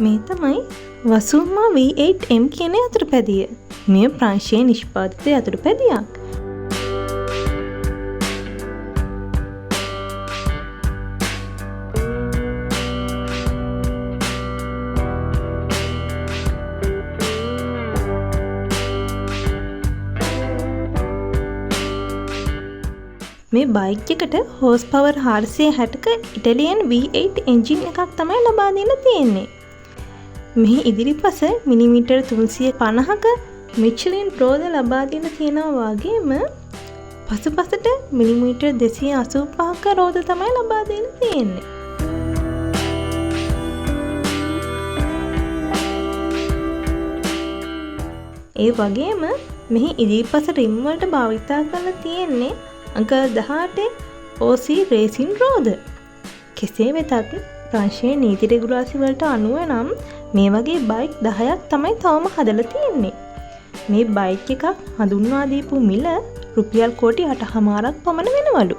මේ තමයි වසුම්මා V8M කියන යතුරුපැදිය. මේ ප්‍රංශයේ නිෂ්පාදිත යතුරුපැදියක්. මේ බයික් එකට හෝස් පවර් 460ක ඉටලියන් V8 එන්ජින් එකක් තමයි ලබා දීලා තියෙන්නේ. මෙහි ඉදිරිපස මිලිමීටර් 350ක මිචලින් රෝද ලබා දීලා තියෙනවා වගේම පසුපසට මිලිමීටර් 285ක රෝද තමයි ලබා දීලා තියෙන්නේ. ඒ වගේම මෙහි ඉදිරිපස රිම් වලට භාවිතා කරලා තියෙන්නේ අංක 18 OC රේසින් රෝද. කෙසේ වෙතත් ප්‍රංශයේ නීති රෙගුලාසි වලට අනුව නම් මේ වගේ බයික් 10ක් තමයි තවම හදලා තියෙන්නේ. මේ බයික් එකක් හඳුන්වා දීපු මිල රුපියල් කෝටි 8.5ක් පමණ වෙනවලු.